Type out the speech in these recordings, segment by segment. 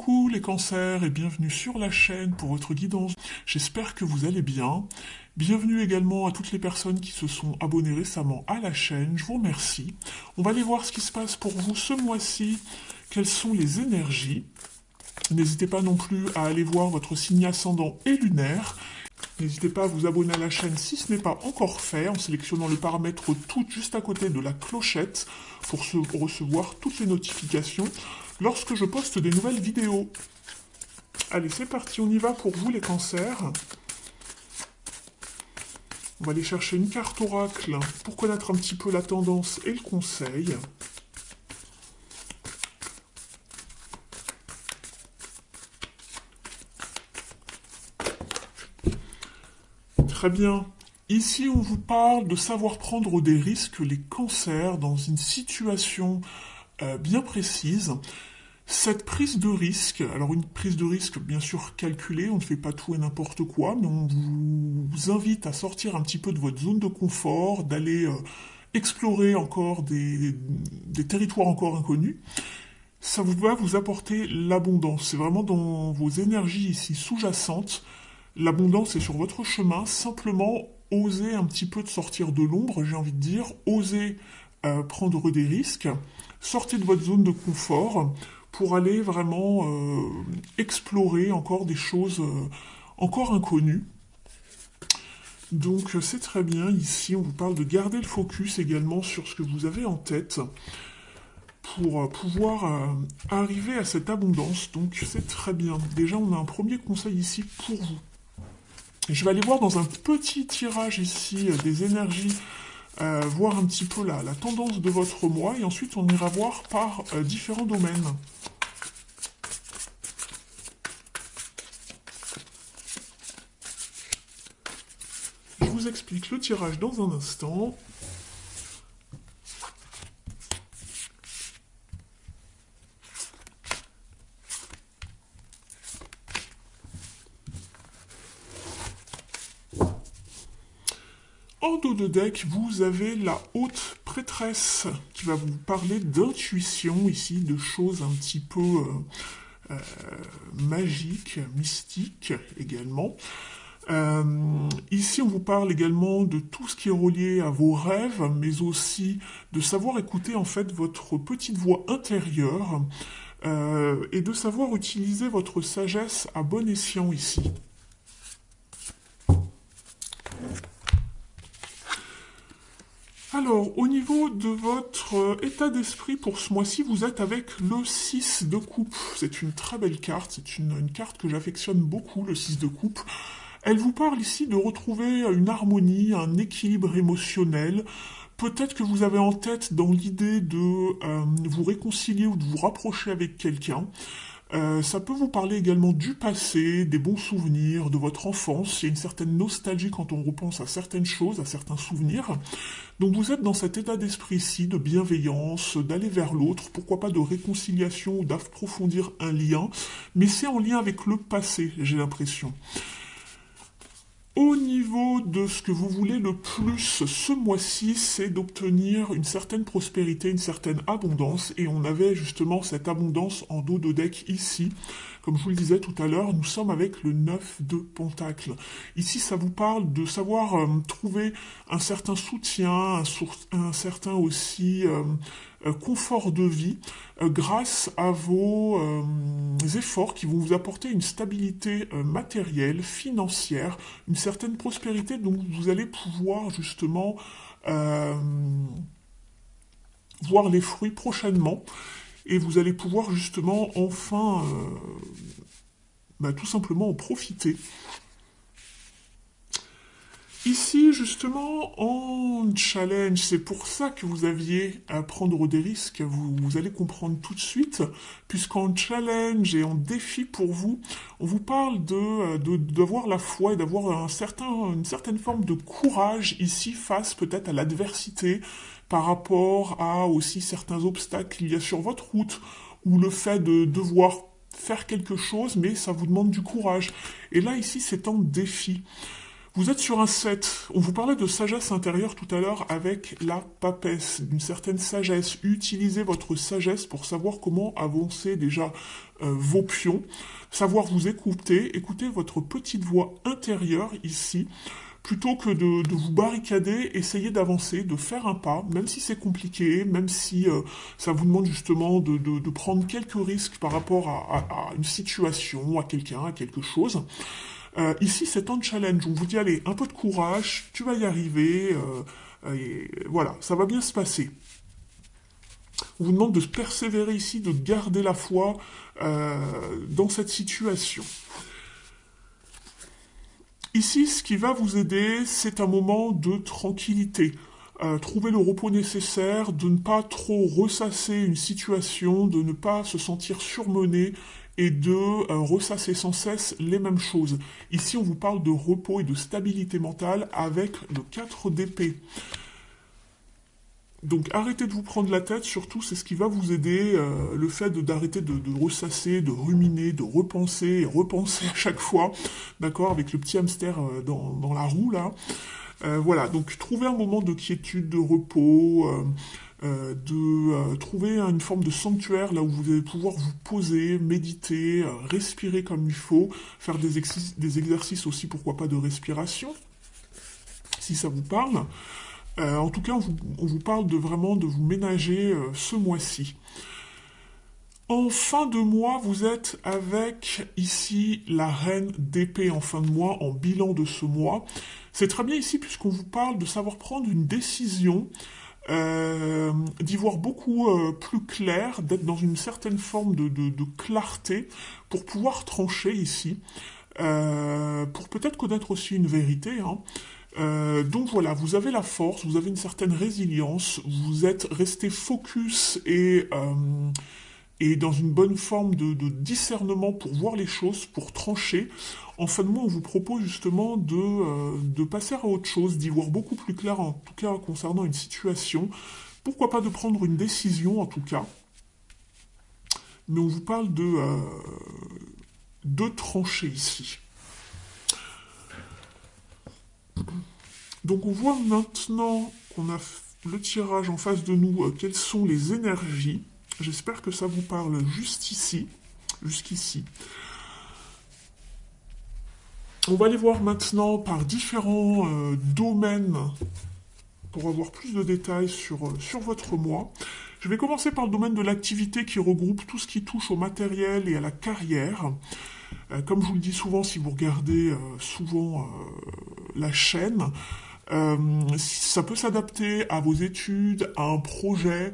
Coucou les cancers et bienvenue sur la chaîne pour votre guidance. J'espère que vous allez bien. Bienvenue également à toutes les personnes qui se sont abonnées récemment à la chaîne. Je vous remercie. On va aller voir ce qui se passe pour vous ce mois-ci. Quelles sont les énergies? N'hésitez pas non plus à aller voir votre signe ascendant et lunaire. N'hésitez pas à vous abonner à la chaîne si ce n'est pas encore fait en sélectionnant le paramètre tout juste à côté de la clochette pour recevoir toutes les notifications lorsque je poste des nouvelles vidéos. Allez, c'est parti, on y va pour vous les cancers. On va aller chercher une carte oracle pour connaître un petit peu la tendance et le conseil. Très bien. Ici, on vous parle de savoir prendre des risques, les cancers, dans une situation bien précise. Cette prise de risque, alors une prise de risque bien sûr calculée, on ne fait pas tout et n'importe quoi, mais on vous invite à sortir un petit peu de votre zone de confort, d'aller explorer encore des territoires encore inconnus. Ça va vous apporter l'abondance. C'est vraiment dans vos énergies ici sous-jacentes. L'abondance est sur votre chemin. Simplement, osez un petit peu de sortir de l'ombre, j'ai envie de dire. Osez prendre des risques. Sortez de votre zone de confort pour aller vraiment explorer encore des choses encore inconnues. Donc c'est très bien. Ici, on vous parle de garder le focus également sur ce que vous avez en tête pour pouvoir arriver à cette abondance. Donc c'est très bien. Déjà, on a un premier conseil ici pour vous. Je vais aller voir dans un petit tirage ici des énergies, voir un petit peu la tendance de votre mois, et ensuite on ira voir par différents domaines. Je vous explique le tirage dans un instant. En dos de deck, vous avez la haute prêtresse qui va vous parler d'intuition ici, de choses un petit peu magiques, mystiques également. Ici, on vous parle également de tout ce qui est relié à vos rêves, mais aussi de savoir écouter en fait votre petite voix intérieure et de savoir utiliser votre sagesse à bon escient ici. Alors, au niveau de votre état d'esprit pour ce mois-ci, vous êtes avec le 6 de coupe. C'est une très belle carte, c'est une carte que j'affectionne beaucoup, le 6 de coupe. Elle vous parle ici de retrouver une harmonie, un équilibre émotionnel. Peut-être que vous avez en tête dans l'idée de vous réconcilier ou de vous rapprocher avec quelqu'un. Ça peut vous parler également du passé, des bons souvenirs, de votre enfance. Il y a une certaine nostalgie quand on repense à certaines choses, à certains souvenirs. Donc vous êtes dans cet état d'esprit-ci, de bienveillance, d'aller vers l'autre, pourquoi pas de réconciliation ou d'approfondir un lien, mais c'est en lien avec le passé, j'ai l'impression. Au niveau de ce que vous voulez le plus ce mois-ci, c'est d'obtenir une certaine prospérité, une certaine abondance, et on avait justement cette abondance en dos de deck ici. Comme je vous le disais tout à l'heure, nous sommes avec le 9 de Pentacle. Ici, ça vous parle de savoir trouver un certain soutien, un certain aussi confort de vie grâce à vos efforts qui vont vous apporter une stabilité matérielle, financière, une certaine prospérité dont vous allez pouvoir justement voir les fruits prochainement. Et vous allez pouvoir justement enfin tout simplement en profiter. Ici, justement, en challenge, c'est pour ça que vous aviez à prendre des risques, vous allez comprendre tout de suite, puisqu'en challenge et en défi pour vous, on vous parle d'avoir la foi et d'avoir une certaine forme de courage ici face peut-être à l'adversité, par rapport à aussi certains obstacles qu'il y a sur votre route, ou le fait de devoir faire quelque chose, mais ça vous demande du courage. Et là, ici, c'est un défi. Vous êtes sur un 7. On vous parlait de sagesse intérieure tout à l'heure avec la papesse, d'une certaine sagesse. Utilisez votre sagesse pour savoir comment avancer déjà vos pions, savoir vous écouter, écouter votre petite voix intérieure ici, plutôt que de vous barricader, essayez d'avancer, de faire un pas, même si c'est compliqué, même si ça vous demande justement de prendre quelques risques par rapport à une situation, à quelqu'un, à quelque chose. Ici, c'est un challenge. On vous dit, allez, un peu de courage, tu vas y arriver, et voilà, ça va bien se passer. On vous demande de persévérer ici, de garder la foi dans cette situation. Ici, ce qui va vous aider, c'est un moment de tranquillité. Trouver le repos nécessaire, de ne pas trop ressasser une situation, de ne pas se sentir surmené et de ressasser sans cesse les mêmes choses. Ici, on vous parle de repos et de stabilité mentale avec le 4 d'épée. Donc arrêtez de vous prendre la tête, surtout c'est ce qui va vous aider, le fait d'arrêter de ressasser, de ruminer, de repenser et repenser à chaque fois, d'accord, avec le petit hamster dans la roue là. Voilà, donc trouvez un moment de quiétude, de repos, trouver une forme de sanctuaire là où vous allez pouvoir vous poser, méditer, respirer comme il faut, faire des exercices aussi, pourquoi pas, de respiration, si ça vous parle. En tout cas, on vous parle vraiment de vous ménager ce mois-ci. En fin de mois, vous êtes avec ici la reine d'épée en fin de mois, en bilan de ce mois. C'est très bien ici puisqu'on vous parle de savoir prendre une décision, d'y voir beaucoup plus clair, d'être dans une certaine forme de clarté pour pouvoir trancher ici, pour peut-être connaître aussi une vérité, hein. Donc voilà, vous avez la force, vous avez une certaine résilience, vous êtes resté focus et dans une bonne forme de discernement pour voir les choses, pour trancher. En fin de mois, on vous propose justement de passer à autre chose, d'y voir beaucoup plus clair, en tout cas concernant une situation. Pourquoi pas de prendre une décision, en tout cas. Mais on vous parle de trancher ici. Donc on voit maintenant qu'on a le tirage en face de nous, quelles sont les énergies. J'espère que ça vous parle juste ici, jusqu'ici. On va aller voir maintenant par différents domaines pour avoir plus de détails sur votre mois. Je vais commencer par le domaine de l'activité qui regroupe tout ce qui touche au matériel et à la carrière. Comme je vous le dis souvent, si vous regardez souvent la chaîne, ça peut s'adapter à vos études, à un projet.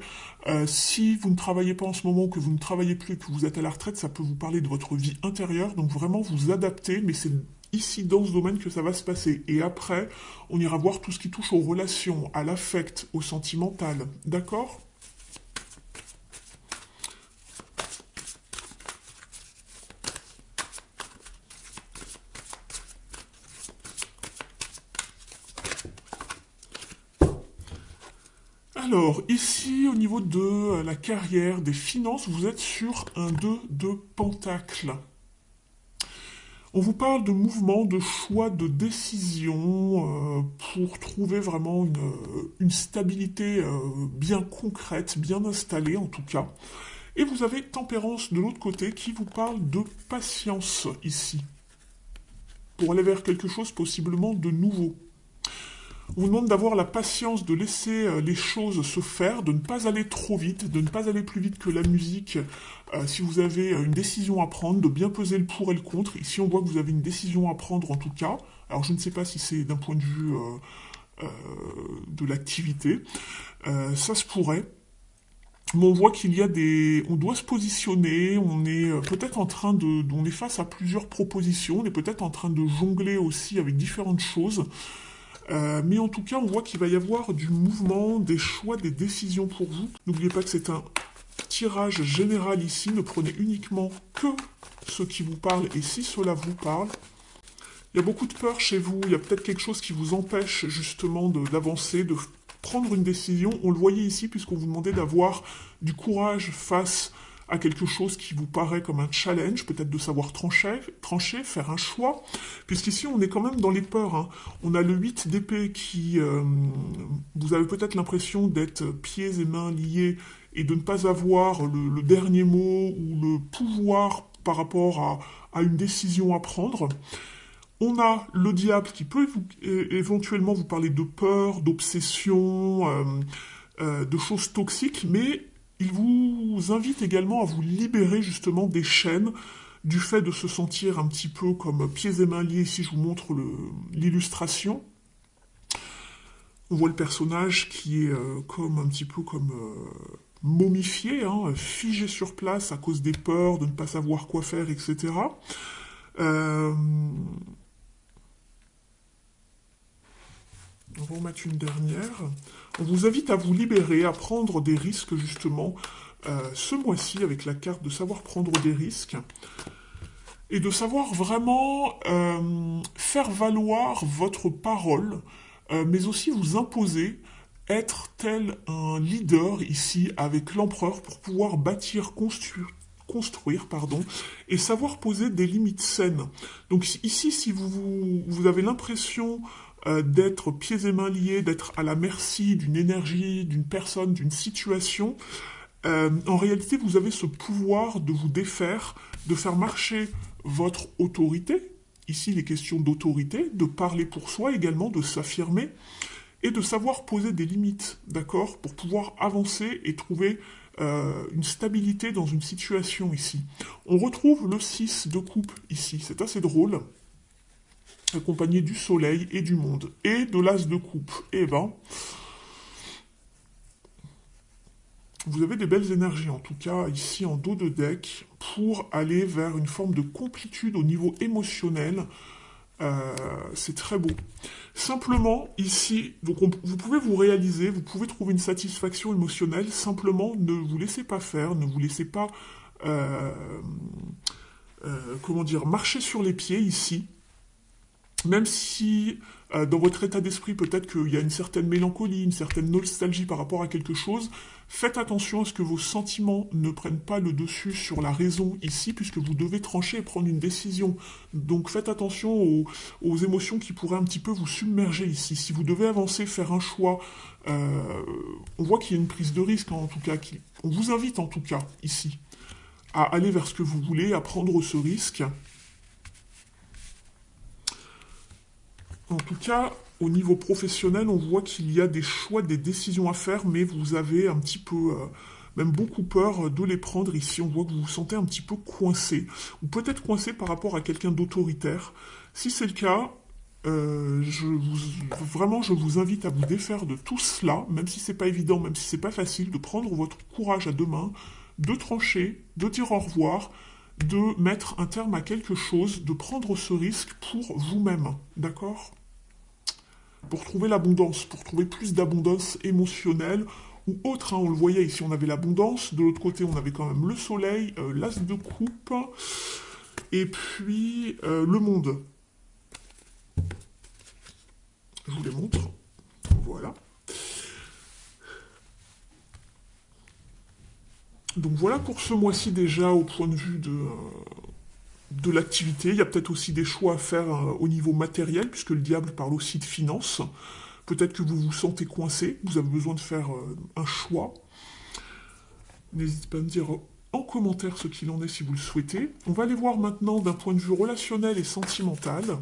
Si vous ne travaillez pas en ce moment, que vous ne travaillez plus, que vous êtes à la retraite, ça peut vous parler de votre vie intérieure. Donc vraiment vous adapter, mais c'est ici dans ce domaine que ça va se passer. Et après, on ira voir tout ce qui touche aux relations, à l'affect, au sentimental. D'accord ? Alors, ici, au niveau de la carrière, des finances, vous êtes sur un 2 de pentacle. On vous parle de mouvement, de choix, de décision pour trouver vraiment une stabilité bien concrète, bien installée en tout cas. Et vous avez tempérance de l'autre côté qui vous parle de patience ici, pour aller vers quelque chose possiblement de nouveau. On vous demande d'avoir la patience de laisser les choses se faire, de ne pas aller trop vite, de ne pas aller plus vite que la musique. Si vous avez une décision à prendre, de bien peser le pour et le contre. Ici, on voit que vous avez une décision à prendre en tout cas. Alors, je ne sais pas si c'est d'un point de vue de l'activité. Ça se pourrait. Mais on voit qu'il y a on doit se positionner, on est peut-être en train on est face à plusieurs propositions, on est peut-être en train de jongler aussi avec différentes choses. Mais en tout cas, on voit qu'il va y avoir du mouvement, des choix, des décisions pour vous. N'oubliez pas que c'est un tirage général ici. Ne prenez uniquement que ce qui vous parle et si cela vous parle. Il y a beaucoup de peur chez vous. Il y a peut-être quelque chose qui vous empêche justement d'avancer, de prendre une décision. On le voyait ici puisqu'on vous demandait d'avoir du courage face à quelque chose qui vous paraît comme un challenge, peut-être de savoir trancher, faire un choix, puisqu'ici on est quand même dans les peurs. Hein. On a le 8 d'épée qui, vous avez peut-être l'impression d'être pieds et mains liés et de ne pas avoir le dernier mot ou le pouvoir par rapport à une décision à prendre. On a le diable qui peut éventuellement vous parler de peur, d'obsession, de choses toxiques, mais il vous invite également à vous libérer justement des chaînes, du fait de se sentir un petit peu comme pieds et mains liés. Ici, je vous montre l'illustration. On voit le personnage qui est comme un petit peu comme momifié, hein, figé sur place à cause des peurs, de ne pas savoir quoi faire, etc. On va en mettre une dernière. On vous invite à vous libérer, à prendre des risques justement ce mois-ci avec la carte de savoir prendre des risques et de savoir vraiment faire valoir votre parole, mais aussi vous imposer, être tel un leader ici avec l'empereur pour pouvoir bâtir, construire, et savoir poser des limites saines. Donc ici, si vous avez l'impression d'être pieds et mains liés, d'être à la merci d'une énergie, d'une personne, d'une situation, en réalité, vous avez ce pouvoir de vous défaire, de faire marcher votre autorité. Ici, les questions d'autorité, de parler pour soi également, de s'affirmer, et de savoir poser des limites, d'accord, pour pouvoir avancer et trouver une stabilité dans une situation ici. On retrouve le 6 de coupe ici, c'est assez drôle, accompagné du soleil et du monde, et de l'as de coupe. Eh ben, vous avez des belles énergies, en tout cas ici en dos de deck, pour aller vers une forme de complétude au niveau émotionnel. C'est très beau. Simplement, ici, donc vous pouvez vous réaliser, vous pouvez trouver une satisfaction émotionnelle, simplement ne vous laissez pas faire, ne vous laissez pas, comment dire, marcher sur les pieds ici. Même si dans votre état d'esprit, peut-être qu'il y a une certaine mélancolie, une certaine nostalgie par rapport à quelque chose, faites attention à ce que vos sentiments ne prennent pas le dessus sur la raison ici, puisque vous devez trancher et prendre une décision. Donc faites attention aux émotions qui pourraient un petit peu vous submerger ici. Si vous devez avancer, faire un choix, on voit qu'il y a une prise de risque, en tout cas. On vous invite en tout cas, ici, à aller vers ce que vous voulez, à prendre ce risque. En tout cas, au niveau professionnel, on voit qu'il y a des choix, des décisions à faire, mais vous avez un petit peu, même beaucoup peur de les prendre ici. On voit que vous vous sentez un petit peu coincé, ou peut-être coincé par rapport à quelqu'un d'autoritaire. Si c'est le cas, vraiment, je vous invite à vous défaire de tout cela, même si c'est pas évident, même si c'est pas facile, de prendre votre courage à deux mains, de trancher, de dire au revoir, de mettre un terme à quelque chose, de prendre ce risque pour vous-même, d'accord ? Pour trouver l'abondance, pour trouver plus d'abondance émotionnelle ou autre, hein, on le voyait ici, on avait l'abondance, de l'autre côté on avait quand même le soleil, l'as de coupe, et puis le monde. Je vous les montre, voilà. Donc voilà pour ce mois-ci déjà au point de vue de l'activité. Il y a peut-être aussi des choix à faire au niveau matériel, puisque le diable parle aussi de finances. Peut-être que vous vous sentez coincé, vous avez besoin de faire un choix. N'hésitez pas à me dire en commentaire ce qu'il en est si vous le souhaitez. On va aller voir maintenant d'un point de vue relationnel et sentimental.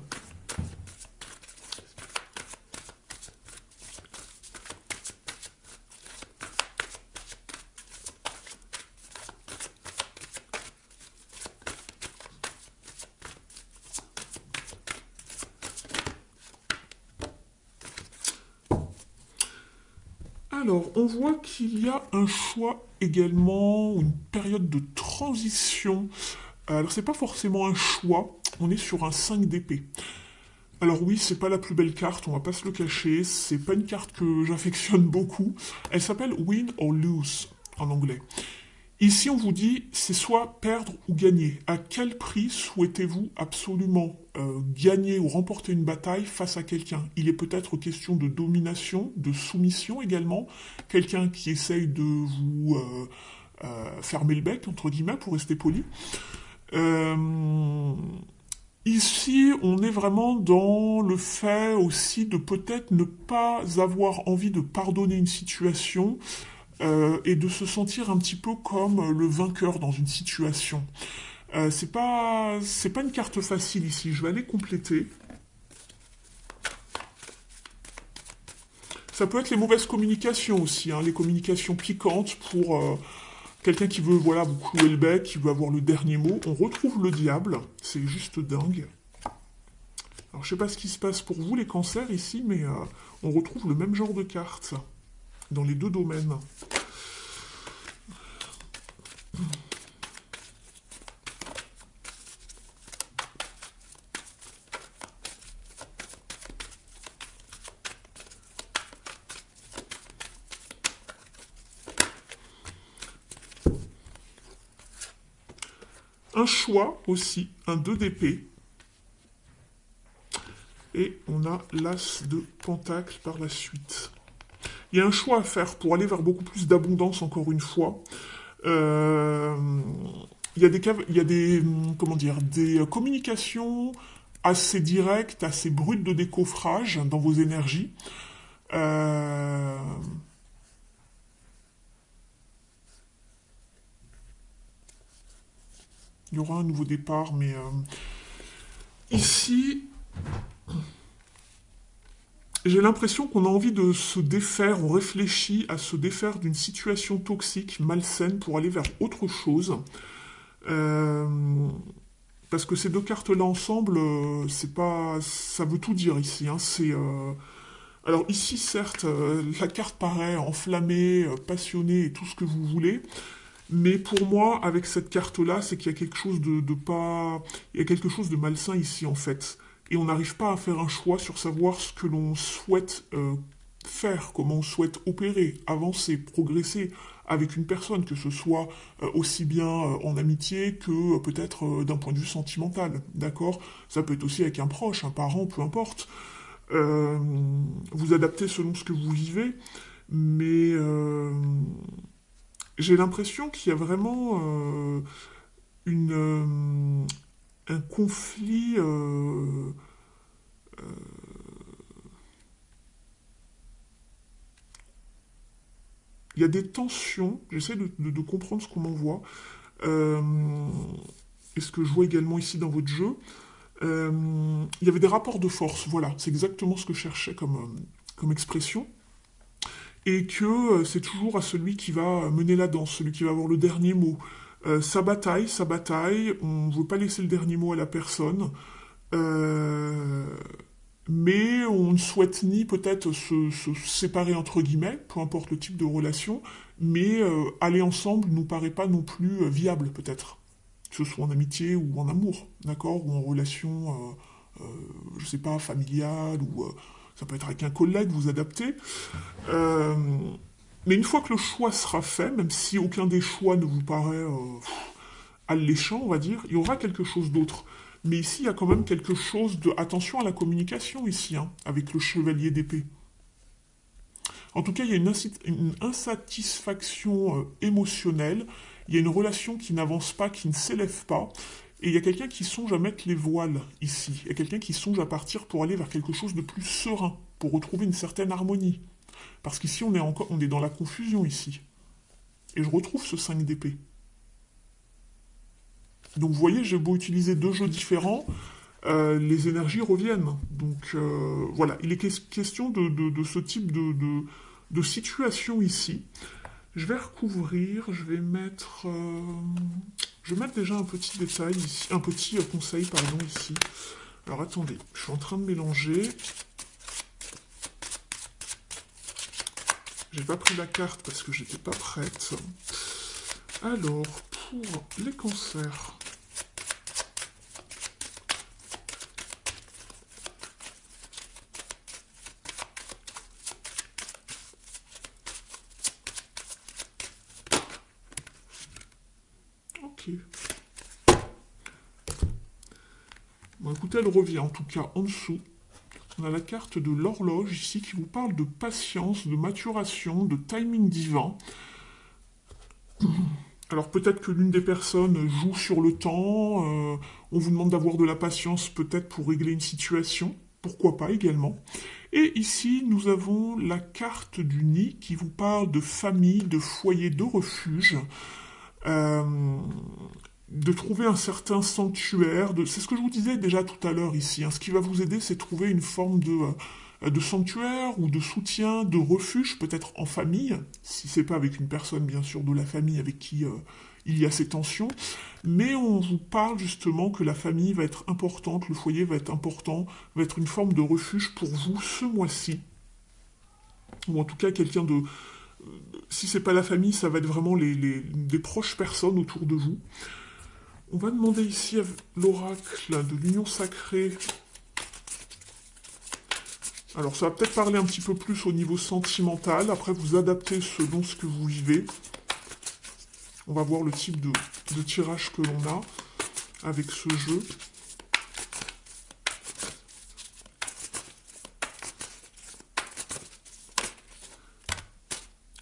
Alors, on voit qu'il y a un choix également, une période de transition. Alors, c'est pas forcément un choix, on est sur un 5 d'épée. Alors oui, c'est pas la plus belle carte, on va pas se le cacher, c'est pas une carte que j'affectionne beaucoup. Elle s'appelle Win or Lose en anglais. Ici, on vous dit, c'est soit perdre ou gagner. À quel prix souhaitez-vous absolument gagner ou remporter une bataille face à quelqu'un? Il est peut-être question de domination, de soumission également. Quelqu'un qui essaye de vous fermer le bec, entre guillemets, pour rester poli. Ici, on est vraiment dans le fait aussi de peut-être ne pas avoir envie de pardonner une situation et de se sentir un petit peu comme le vainqueur dans une situation. C'est pas une carte facile ici. Je vais aller compléter. Ça peut être les mauvaises communications aussi, hein, les communications piquantes pour quelqu'un qui veut voilà, vous clouer le bec, qui veut avoir le dernier mot. On retrouve le diable, c'est juste dingue. Alors je sais pas ce qui se passe pour vous les cancers ici, mais on retrouve le même genre de carte dans les deux domaines. Un choix aussi, un 2 d'épée. Et on a l'as de pentacle par la suite. Il y a un choix à faire pour aller vers beaucoup plus d'abondance, encore une fois. Il y a des, comment dire, des communications assez directes, assez brutes de décoffrage dans vos énergies. Euh, il y aura un nouveau départ, mais ici, j'ai l'impression qu'on a envie de se défaire, on réfléchit à se défaire d'une situation toxique, malsaine, pour aller vers autre chose. Parce que ces deux cartes-là ensemble, c'est pas, ça veut tout dire ici. Hein, alors ici, certes, la carte paraît enflammée, passionnée et tout ce que vous voulez. Mais pour moi, avec cette carte-là, c'est qu'il y a quelque chose de pas... Il y a quelque chose de malsain ici, en fait. Et on n'arrive pas à faire un choix sur savoir ce que l'on souhaite faire, comment on souhaite opérer, avancer, progresser avec une personne, que ce soit aussi bien en amitié que peut-être d'un point de vue sentimental, d'accord? Ça peut être aussi avec un proche, un parent, peu importe. Euh, vous adaptez selon ce que vous vivez, mais j'ai l'impression qu'il y a vraiment un conflit. Il y a des tensions. J'essaie de comprendre ce qu'on m'envoie. Euh, et ce que je vois également ici dans votre jeu. Il y avait des rapports de force. Voilà, c'est exactement ce que je cherchais comme expression. Et que c'est toujours à celui qui va mener la danse, celui qui va avoir le dernier mot. Sa bataille, on ne veut pas laisser le dernier mot à la personne. Euh, mais on ne souhaite ni peut-être se séparer entre guillemets, peu importe le type de relation, mais aller ensemble nous paraît pas non plus viable peut-être, que ce soit en amitié ou en amour, d'accord, ou en relation, je sais pas, familiale, ou ça peut être avec un collègue, vous adaptez. Euh, mais une fois que le choix sera fait, même si aucun des choix ne vous paraît alléchant, on va dire, il y aura quelque chose d'autre. Mais ici, il y a quand même quelque chose de... Attention à la communication ici, hein, avec le chevalier d'épée. En tout cas, il y a une insatisfaction émotionnelle, il y a une relation qui n'avance pas, qui ne s'élève pas, et il y a quelqu'un qui songe à mettre les voiles ici. Il y a quelqu'un qui songe à partir pour aller vers quelque chose de plus serein, pour retrouver une certaine harmonie. Parce qu'ici, on est dans la confusion ici. Et je retrouve ce 5 d'épée. Donc vous voyez, j'ai beau utiliser deux jeux différents, les énergies reviennent. Donc voilà, il est question de ce type de situation ici. Je vais recouvrir, je vais mettre déjà un petit détail ici, un petit conseil, pardon, ici. Alors attendez, je suis en train de mélanger. J'ai pas pris la carte parce que j'étais pas prête. Alors, pour les cancers... Ok. Bon, écoutez, elle revient en tout cas en dessous. On a la carte de l'horloge ici qui vous parle de patience, de maturation, de timing divin. Alors peut-être que l'une des personnes joue sur le temps, on vous demande d'avoir de la patience peut-être pour régler une situation, pourquoi pas également. Et ici, nous avons la carte du nid qui vous parle de famille, de foyer, de refuge, euh, de trouver un certain sanctuaire. C'est ce que je vous disais déjà tout à l'heure ici, hein. Ce qui va vous aider, c'est trouver une forme de sanctuaire ou de soutien, de refuge, peut-être en famille, si c'est pas avec une personne bien sûr de la famille avec qui il y a ces tensions, mais on vous parle justement que la famille va être importante, le foyer va être important, va être une forme de refuge pour vous ce mois-ci, ou en tout cas quelqu'un de... Si c'est pas la famille, ça va être vraiment des proches personnes autour de vous. On va demander ici à l'oracle de l'union sacrée. Alors ça va peut-être parler un petit peu plus au niveau sentimental, après vous adaptez selon ce que vous vivez. On va voir le type de tirage que l'on a avec ce jeu.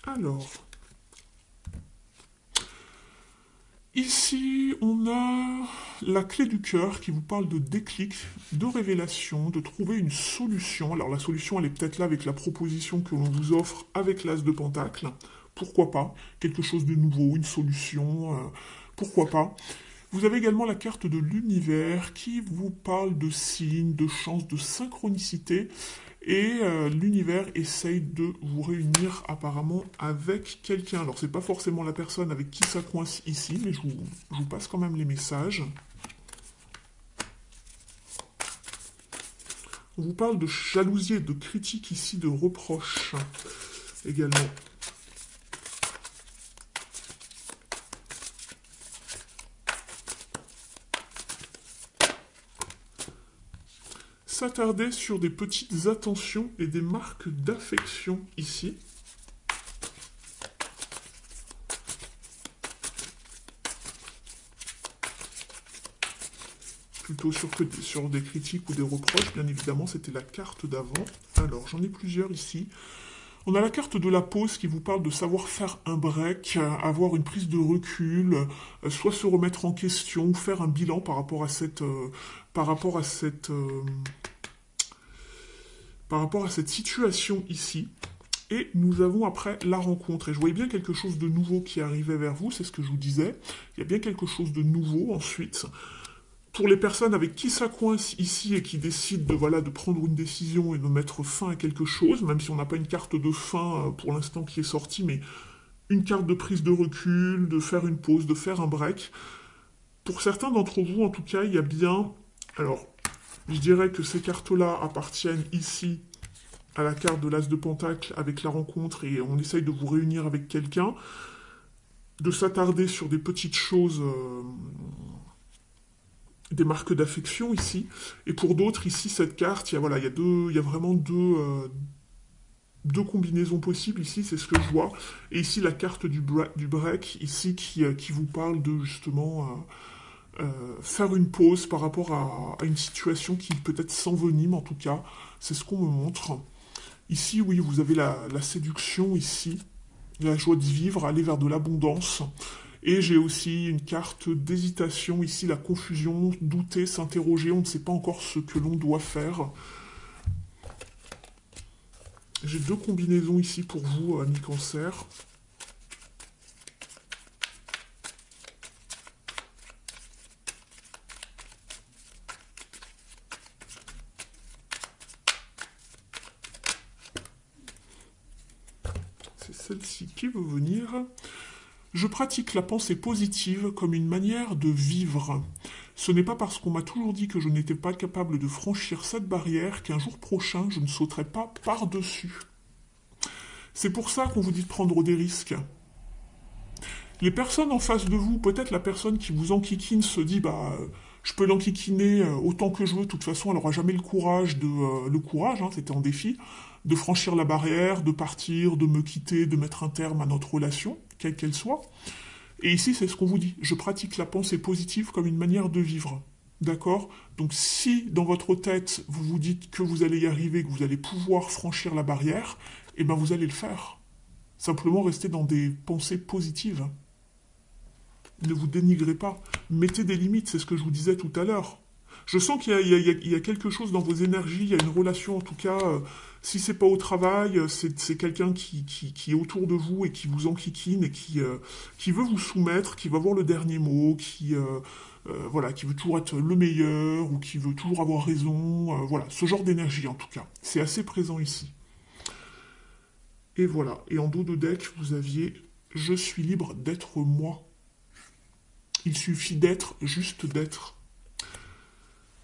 Alors, ici on a la clé du cœur qui vous parle de déclic, de révélation, de trouver une solution. Alors la solution elle est peut-être là avec la proposition que l'on vous offre avec l'as de pentacle. Pourquoi pas? Quelque chose de nouveau, une solution, pourquoi pas? Vous avez également la carte de l'univers qui vous parle de signes, de chances, de synchronicité. Et l'univers essaye de vous réunir apparemment avec quelqu'un. Alors c'est pas forcément la personne avec qui ça coince ici, mais je vous passe quand même les messages. On vous parle de jalousie et de critique ici, de reproches également. S'attarder sur des petites attentions et des marques d'affection ici. Plutôt sur des critiques ou des reproches, bien évidemment, c'était la carte d'avant. Alors, j'en ai plusieurs ici. On a la carte de la pause qui vous parle de savoir faire un break, avoir une prise de recul, soit se remettre en question, ou faire un bilan par rapport à cette situation ici. Et nous avons après la rencontre. Et je voyais bien quelque chose de nouveau qui arrivait vers vous, c'est ce que je vous disais. Il y a bien quelque chose de nouveau ensuite. Pour les personnes avec qui ça coince ici et qui décident de prendre une décision et de mettre fin à quelque chose, même si on n'a pas une carte de fin pour l'instant qui est sortie, mais une carte de prise de recul, de faire une pause, de faire un break. Pour certains d'entre vous, en tout cas, il y a bien... Alors, je dirais que ces cartes-là appartiennent ici à la carte de l'As de Pentacle avec la rencontre et on essaye de vous réunir avec quelqu'un, de s'attarder sur des petites choses... des marques d'affection ici, et pour d'autres ici cette carte, il y a vraiment deux combinaisons possibles ici, c'est ce que je vois, et ici la carte du break ici qui vous parle de justement faire une pause par rapport à une situation qui peut-être s'envenime en tout cas, c'est ce qu'on me montre. Ici oui vous avez la séduction ici, la joie de vivre, aller vers de l'abondance. Et j'ai aussi une carte d'hésitation, ici la confusion, douter, s'interroger, on ne sait pas encore ce que l'on doit faire. J'ai deux combinaisons ici pour vous, amis cancer. C'est celle-ci qui veut venir. Je pratique la pensée positive comme une manière de vivre. Ce n'est pas parce qu'on m'a toujours dit que je n'étais pas capable de franchir cette barrière qu'un jour prochain je ne sauterai pas par-dessus. C'est pour ça qu'on vous dit de prendre des risques. Les personnes en face de vous, peut-être la personne qui vous enquiquine se dit je peux l'enquiquiner autant que je veux, de toute façon elle n'aura jamais le courage hein, c'était en défi, de franchir la barrière, de partir, de me quitter, de mettre un terme à notre relation, quelle qu'elle soit. Et ici, c'est ce qu'on vous dit. Je pratique la pensée positive comme une manière de vivre. D'accord? Donc si dans votre tête, vous vous dites que vous allez y arriver, que vous allez pouvoir franchir la barrière, eh ben vous allez le faire. Simplement rester dans des pensées positives. Ne vous dénigrez pas. Mettez des limites, c'est ce que je vous disais tout à l'heure. Je sens qu'il y a quelque chose dans vos énergies, il y a une relation en tout cas, si c'est pas au travail, c'est quelqu'un qui est autour de vous et qui vous enquiquine et qui veut vous soumettre, qui va avoir le dernier mot, voilà, qui veut toujours être le meilleur ou qui veut toujours avoir raison, voilà, ce genre d'énergie en tout cas. C'est assez présent ici. Et voilà, et en dos de deck, vous aviez « Je suis libre d'être moi ». Il suffit d'être, juste d'être.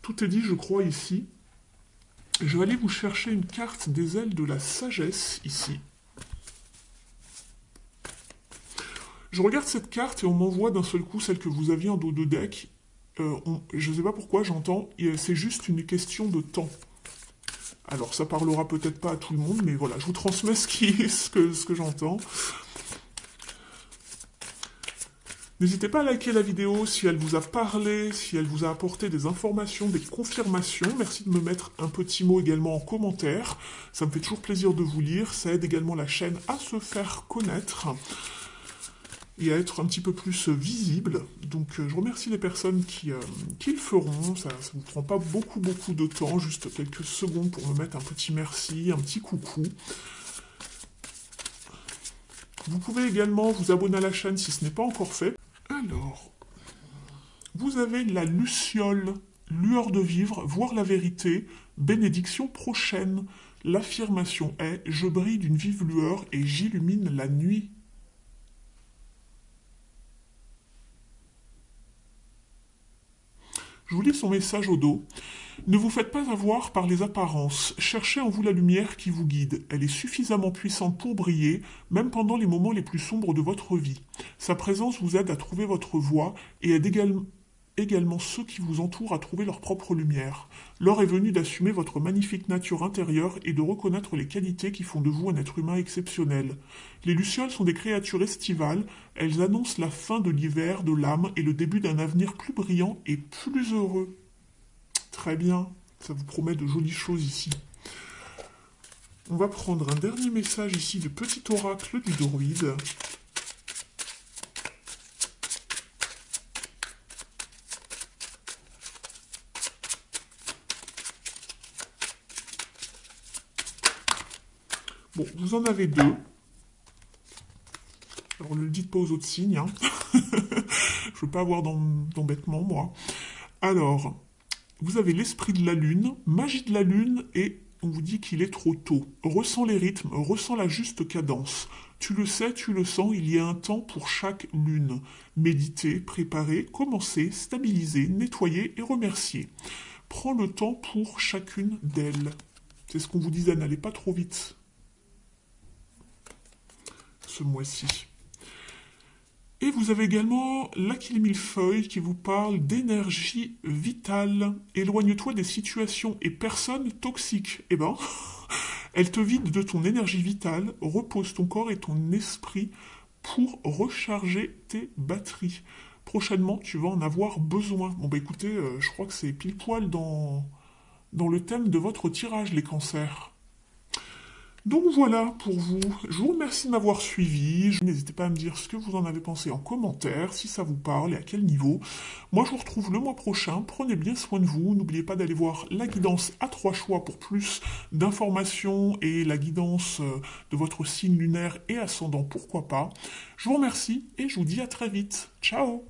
Tout est dit, je crois, ici. Je vais aller vous chercher une carte des ailes de la sagesse, ici. Je regarde cette carte et on m'envoie d'un seul coup celle que vous aviez en dos de deck. Je ne sais pas pourquoi, j'entends, c'est juste une question de temps. Alors, ça parlera peut-être pas à tout le monde, mais voilà, je vous transmets ce que j'entends. N'hésitez pas à liker la vidéo si elle vous a parlé, si elle vous a apporté des informations, des confirmations. Merci de me mettre un petit mot également en commentaire. Ça me fait toujours plaisir de vous lire. Ça aide également la chaîne à se faire connaître et à être un petit peu plus visible. Donc je remercie les personnes qui le feront. Ça ne vous prend pas beaucoup de temps, juste quelques secondes pour me mettre un petit merci, un petit coucou. Vous pouvez également vous abonner à la chaîne si ce n'est pas encore fait. Alors, vous avez la luciole, lueur de vivre, voir la vérité, bénédiction prochaine. L'affirmation est « Je brille d'une vive lueur et j'illumine la nuit ». Je vous lis son message au dos. Ne vous faites pas avoir par les apparences. Cherchez en vous la lumière qui vous guide. Elle est suffisamment puissante pour briller, même pendant les moments les plus sombres de votre vie. Sa présence vous aide à trouver votre voie et aide également ceux qui vous entourent à trouver leur propre lumière. L'heure est venue d'assumer votre magnifique nature intérieure et de reconnaître les qualités qui font de vous un être humain exceptionnel. Les lucioles sont des créatures estivales, elles annoncent la fin de l'hiver de l'âme et le début d'un avenir plus brillant et plus heureux. Très bien, ça vous promet de jolies choses ici. On va prendre un dernier message ici du petit oracle du druide. Bon, vous en avez deux. Alors ne le dites pas aux autres signes, hein. Je ne veux pas avoir d'embêtement, moi. Alors, vous avez l'esprit de la lune, magie de la lune, et on vous dit qu'il est trop tôt. Ressens les rythmes, ressens la juste cadence. Tu le sais, tu le sens, il y a un temps pour chaque lune. Méditer, préparer, commencer, stabiliser, nettoyer et remercier. Prends le temps pour chacune d'elles. C'est ce qu'on vous disait, n'allez pas trop vite. Ce mois-ci. Et vous avez également l'Aquile Millefeuille qui vous parle d'énergie vitale. Éloigne-toi des situations et personnes toxiques. Eh ben, elle te vide de ton énergie vitale, repose ton corps et ton esprit pour recharger tes batteries. Prochainement, tu vas en avoir besoin. Bon bah écoutez, je crois que c'est pile poil dans le thème de votre tirage, les cancers. Donc voilà pour vous. Je vous remercie de m'avoir suivi. N'hésitez pas à me dire ce que vous en avez pensé en commentaire, si ça vous parle et à quel niveau. Moi, je vous retrouve le mois prochain. Prenez bien soin de vous. N'oubliez pas d'aller voir la guidance à 3 choix pour plus d'informations et la guidance de votre signe lunaire et ascendant, pourquoi pas. Je vous remercie et je vous dis à très vite. Ciao!